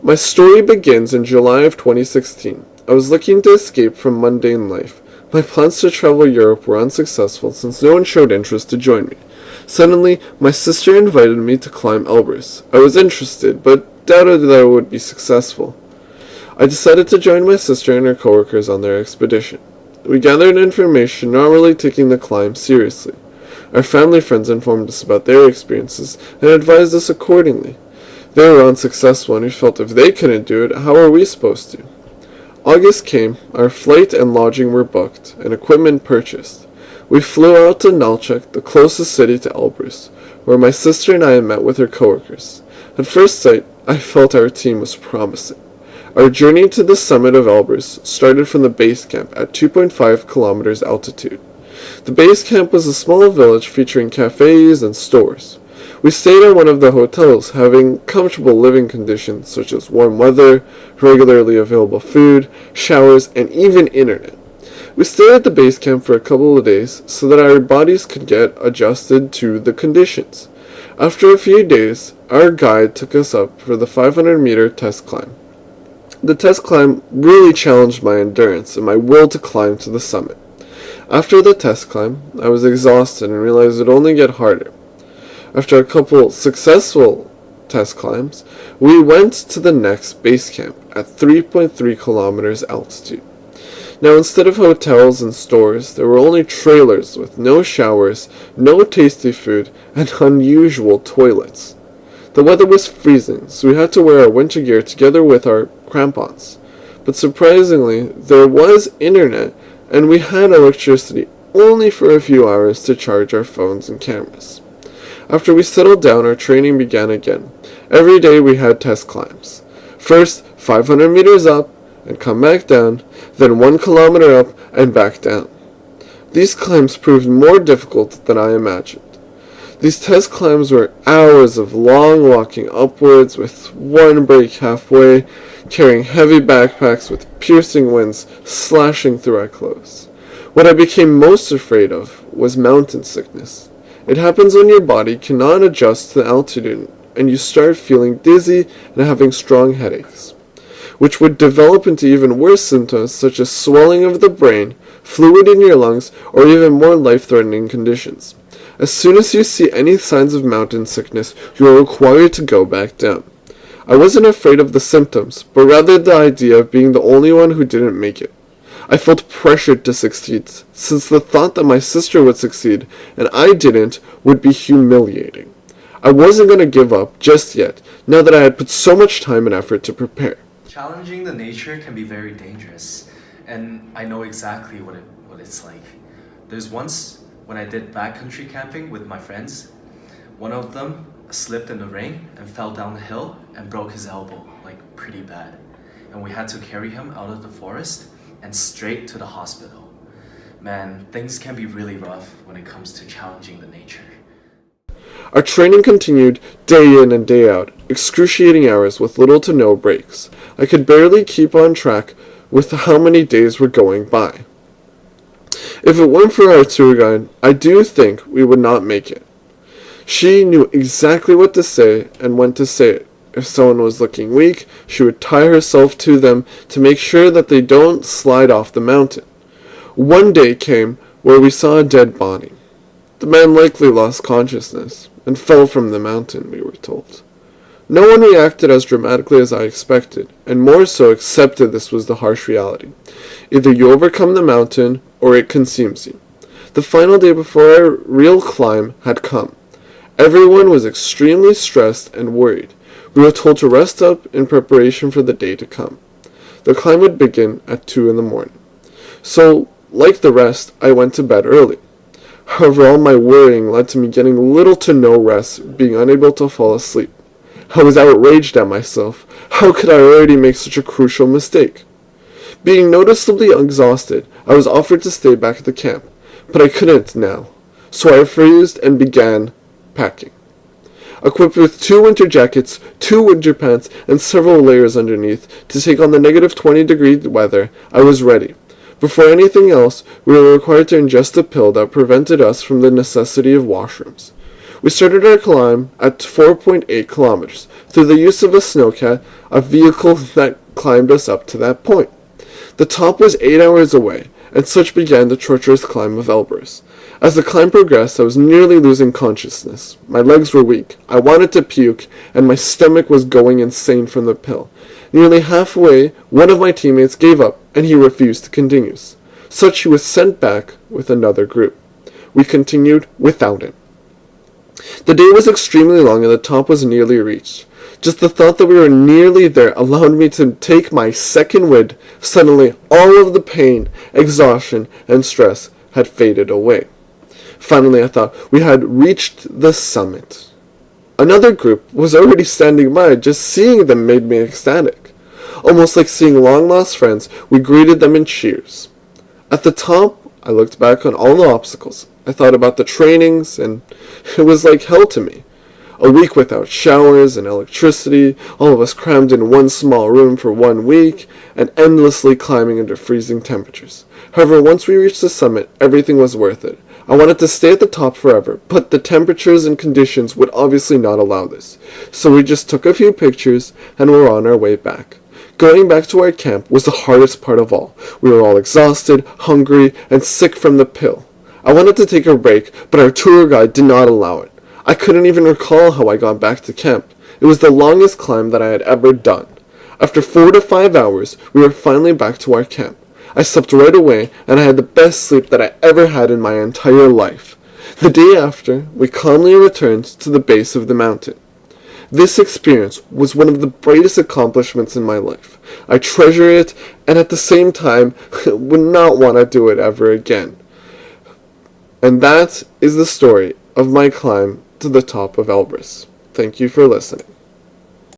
My story begins in July of 2016. I was looking to escape from mundane life. My plans to travel Europe were unsuccessful since no one showed interest to join me. Suddenly, my sister invited me to climb Elbrus. I was interested, but doubted that I would be successful. I decided to join my sister and her coworkers on their expedition. We gathered information, not really taking the climb seriously. Our family friends informed us about their experiences and advised us accordingly. They were unsuccessful, and we felt if they couldn't do it, how are we supposed to? August came, our flight and lodging were booked, and equipment purchased. We flew out to Nalchik, the closest city to Elbrus, where my sister and I met with her coworkers. At first sight, I felt our team was promising. Our journey to the summit of Elbrus started from the base camp at 2.5 kilometers altitude. The base camp was a small village featuring cafes and stores. We stayed at one of the hotels, having comfortable living conditions such as warm weather, regularly available food, showers, and even internet. We stayed at the base camp for a couple of days so that our bodies could get adjusted to the conditions. After a few days, our guide took us up for the 500-meter test climb. The test climb really challenged my endurance and my will to climb to the summit. After the test climb, I was exhausted and realized it would only get harder. After a couple successful test climbs, we went to the next base camp at 3.3 kilometers altitude. Now, instead of hotels and stores, there were only trailers with no showers, no tasty food, and unusual toilets. The weather was freezing, so we had to wear our winter gear together with our crampons. But surprisingly, there was internet, and we had electricity only for a few hours to charge our phones and cameras. After we settled down, our training began again. Every day we had test climbs. First, 500 meters up and come back down, then 1 kilometer up and back down. These climbs proved more difficult than I imagined. These test climbs were hours of long walking upwards with one break halfway, carrying heavy backpacks with piercing winds slashing through our clothes. What I became most afraid of was mountain sickness. It happens when your body cannot adjust to the altitude and you start feeling dizzy and having strong headaches, which would develop into even worse symptoms such as swelling of the brain, fluid in your lungs, or even more life-threatening conditions. As soon as you see any signs of mountain sickness, you are required to go back down. I wasn't afraid of the symptoms, but rather the idea of being the only one who didn't make it. I felt pressured to succeed, since the thought that my sister would succeed and I didn't would be humiliating. I wasn't going to give up just yet, now that I had put so much time and effort to prepare. Challenging the nature can be very dangerous, and I know exactly what it's like. There's once when I did backcountry camping with my friends, one of them slipped in the rain and fell down the hill and broke his elbow, like pretty bad. And we had to carry him out of the forest and straight to the hospital. Man, things can be really rough when it comes to challenging the nature. Our training continued day in and day out, excruciating hours with little to no breaks. I could barely keep on track with how many days were going by. If it weren't for our tour guide, I do think we would not make it. She knew exactly what to say and when to say it. If someone was looking weak, she would tie herself to them to make sure that they don't slide off the mountain. One day came where we saw a dead body. The man likely lost consciousness and fell from the mountain, we were told. No one reacted as dramatically as I expected, and more so accepted this was the harsh reality. Either you overcome the mountain, or it consumes you. The final day before our real climb had come. Everyone was extremely stressed and worried. We were told to rest up in preparation for the day to come. The climb would begin at 2 in the morning. So, like the rest, I went to bed early. However, all my worrying led to me getting little to no rest, being unable to fall asleep. I was outraged at myself. How could I already make such a crucial mistake? Being noticeably exhausted, I was offered to stay back at the camp, but I couldn't now, so I refused and began packing. Equipped with 2 winter jackets, 2 winter pants, and several layers underneath to take on the negative 20-degree weather, I was ready. Before anything else, we were required to ingest a pill that prevented us from the necessity of washrooms. We started our climb at 4.8 kilometers through the use of a snowcat, a vehicle that climbed us up to that point. The top was 8 hours away, and such began the torturous climb of Elbrus. As the climb progressed, I was nearly losing consciousness. My legs were weak, I wanted to puke, and my stomach was going insane from the pill. Nearly halfway, one of my teammates gave up, and he refused to continue. Such he was sent back with another group. We continued without him. The day was extremely long and the top was nearly reached. Just the thought that we were nearly there allowed me to take my second wind. Suddenly, all of the pain, exhaustion, and stress had faded away. Finally, I thought we had reached the summit. Another group was already standing by. Just seeing them made me ecstatic. Almost like seeing long-lost friends, we greeted them in cheers. At the top, I looked back on all the obstacles. I thought about the trainings, and it was like hell to me. A week without showers and electricity, all of us crammed in one small room for 1 week, and endlessly climbing under freezing temperatures. However, once we reached the summit, everything was worth it. I wanted to stay at the top forever, but the temperatures and conditions would obviously not allow this. So we just took a few pictures and were on our way back. Going back to our camp was the hardest part of all. We were all exhausted, hungry, and sick from the pill. I wanted to take a break, but our tour guide did not allow it. I couldn't even recall how I got back to camp. It was the longest climb that I had ever done. After 4 to 5 hours, we were finally back to our camp. I slept right away, and I had the best sleep that I ever had in my entire life. The day after, we calmly returned to the base of the mountain. This experience was one of the brightest accomplishments in my life. I treasure it, and at the same time, would not want to do it ever again. And that is the story of my climb to the top of Elbrus. Thank you for listening.